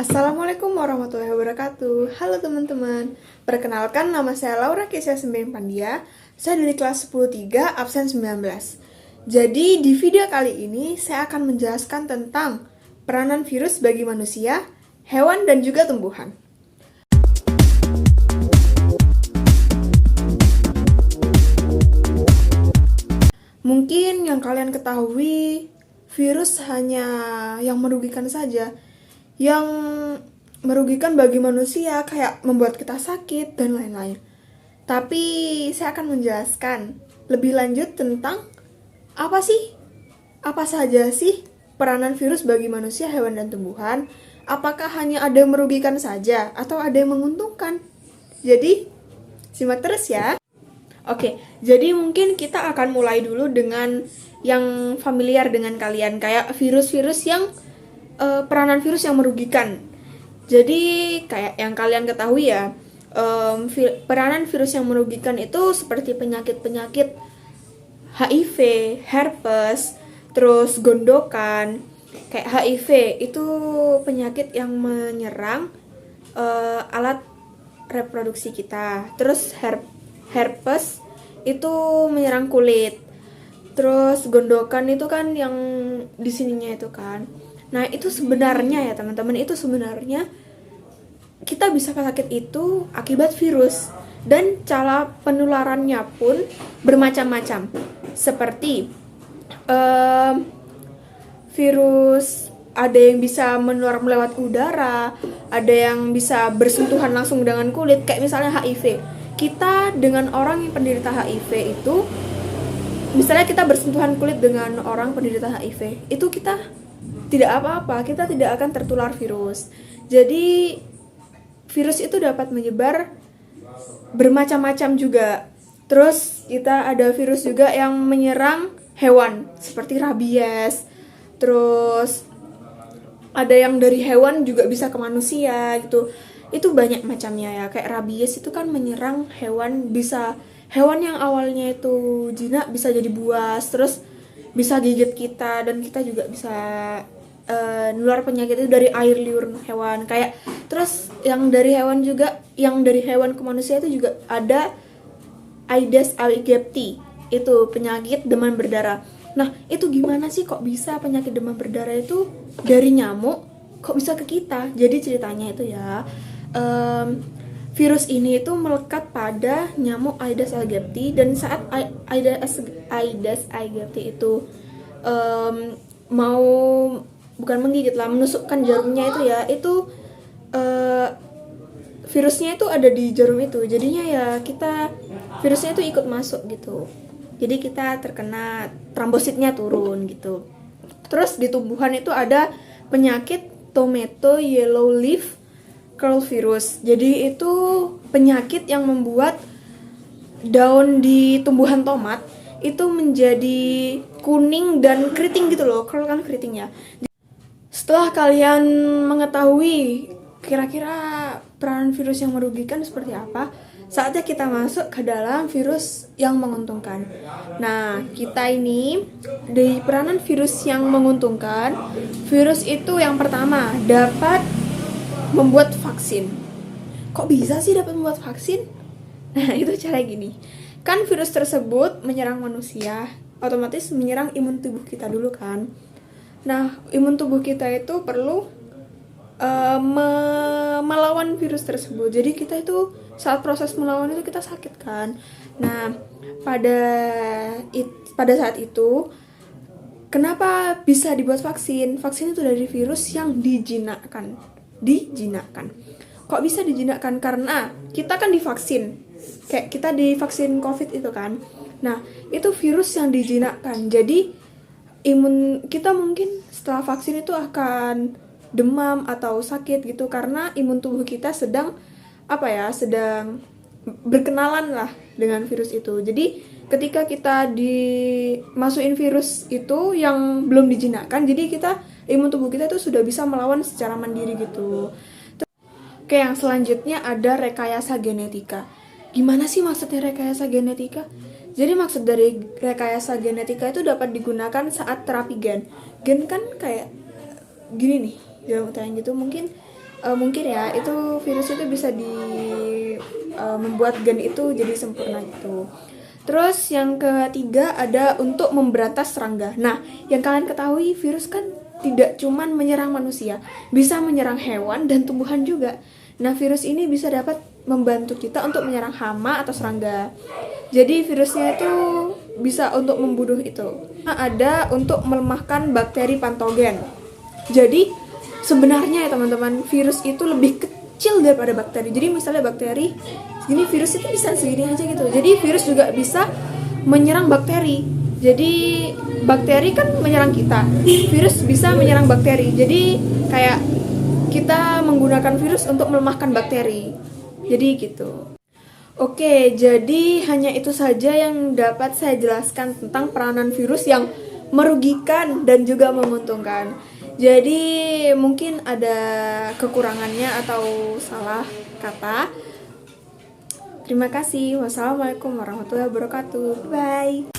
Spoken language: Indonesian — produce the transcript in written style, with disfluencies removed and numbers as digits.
Assalamualaikum warahmatullahi wabarakatuh. Halo teman-teman. Perkenalkan, nama saya Laura Kesia Sembilan Pandia. Saya dari kelas 10-3, absen 19. Jadi di video kali ini saya akan menjelaskan tentang peranan virus bagi manusia, hewan, dan juga tumbuhan. Mungkin yang kalian ketahui, virus hanya yang merugikan saja. Yang merugikan bagi manusia kayak membuat kita sakit dan lain-lain. Tapi saya akan menjelaskan lebih lanjut tentang apa saja sih peranan virus bagi manusia, hewan, dan tumbuhan. Apakah hanya ada yang merugikan saja atau ada yang menguntungkan? Jadi, simak terus ya. Oke, jadi mungkin kita akan mulai dulu dengan yang familiar dengan kalian, kayak virus-virus yang peranan virus yang merugikan. Jadi kayak yang kalian ketahui ya, peranan virus yang merugikan itu seperti penyakit-penyakit HIV, herpes, terus gondokan. Kayak HIV itu penyakit yang menyerang alat reproduksi kita. Terus herpes itu menyerang kulit. Terus gondokan itu kan yang di sininya itu kan. Nah, itu sebenarnya ya teman-teman, itu sebenarnya kita bisa sakit itu akibat virus. Dan cara penularannya pun bermacam-macam. Seperti virus, ada yang bisa menular melewat udara, ada yang bisa bersentuhan langsung dengan kulit, kayak misalnya HIV. Kita dengan orang yang penderita HIV itu, misalnya kita bersentuhan kulit dengan orang penderita HIV, itu kita tidak apa-apa, kita tidak akan tertular virus. Jadi virus itu dapat menyebar bermacam-macam juga. Terus kita ada virus juga yang menyerang hewan seperti rabies. Terus ada yang dari hewan juga bisa ke manusia gitu. Itu banyak macamnya ya. Kayak rabies itu kan menyerang hewan, bisa hewan yang awalnya itu jinak bisa jadi buas, terus bisa gigit kita, dan kita juga bisa nular penyakit itu dari air liur hewan. Kayak terus yang dari hewan juga, yang dari hewan ke manusia itu juga ada Aedes aegypti, itu penyakit demam berdarah. Nah, itu gimana sih kok bisa penyakit demam berdarah itu dari nyamuk kok bisa ke kita? Jadi ceritanya itu ya, virus ini itu melekat pada nyamuk Aedes aegypti, dan saat Aedes aegypti itu mau, bukan menggigit lah, menusukkan jarumnya itu ya, itu virusnya itu ada di jarum itu, jadinya ya kita, virusnya itu ikut masuk gitu, jadi kita terkena, trombositnya turun gitu. Terus di tumbuhan itu ada penyakit tomato yellow leaf curl virus. Jadi itu penyakit yang membuat daun di tumbuhan tomat itu menjadi kuning dan keriting gitu loh. Curl kan keriting ya. Setelah kalian mengetahui kira-kira peranan virus yang merugikan seperti apa, saatnya kita masuk ke dalam virus yang menguntungkan. Nah, kita ini dari peranan virus yang menguntungkan, virus itu yang pertama dapat membuat vaksin. Kok bisa sih dapat membuat vaksin? Nah, itu cara gini. Kan virus tersebut menyerang manusia, otomatis menyerang imun tubuh kita dulu kan. Nah, imun tubuh kita itu perlu melawan virus tersebut. Jadi kita itu saat proses melawan itu kita sakit kan. Nah, pada saat itu kenapa bisa dibuat vaksin? Vaksin itu dari virus yang dijinakkan. Kok bisa dijinakkan? Karena kita kan divaksin. Kayak kita divaksin COVID itu kan. Nah, itu virus yang dijinakkan. Jadi imun kita mungkin setelah vaksin itu akan demam atau sakit gitu, karena imun tubuh kita sedang sedang berkenalan lah dengan virus itu. Jadi ketika kita dimasukin virus itu yang belum dijinakkan, jadi imun tubuh kita itu sudah bisa melawan secara mandiri gitu. Oke, yang selanjutnya ada rekayasa genetika. Gimana sih maksudnya rekayasa genetika? Jadi maksud dari rekayasa genetika itu dapat digunakan saat terapi gen. Gen kan kayak gini nih, dalam utang gitu, mungkin mungkin ya itu virus itu bisa membuat gen itu jadi sempurna gitu. Terus yang ketiga ada untuk memberantas serangga. Nah, yang kalian ketahui virus kan tidak cuman menyerang manusia, bisa menyerang hewan dan tumbuhan juga. Nah, virus ini bisa dapat membantu kita untuk menyerang hama atau serangga. Jadi virusnya itu bisa untuk membunuh itu. Nah, ada untuk melemahkan bakteri patogen. Jadi sebenarnya ya teman-teman, virus itu lebih kecil daripada bakteri. Jadi misalnya bakteri segini, virus itu bisa segini aja gitu. Jadi virus juga bisa menyerang bakteri. Jadi bakteri kan menyerang kita, virus bisa menyerang bakteri. Jadi kayak kita menggunakan virus untuk melemahkan bakteri. Jadi gitu. Oke, jadi hanya itu saja yang dapat saya jelaskan tentang peranan virus yang merugikan dan juga menguntungkan. Jadi mungkin ada kekurangannya atau salah kata. Terima kasih. Wassalamualaikum warahmatullahi wabarakatuh. Bye.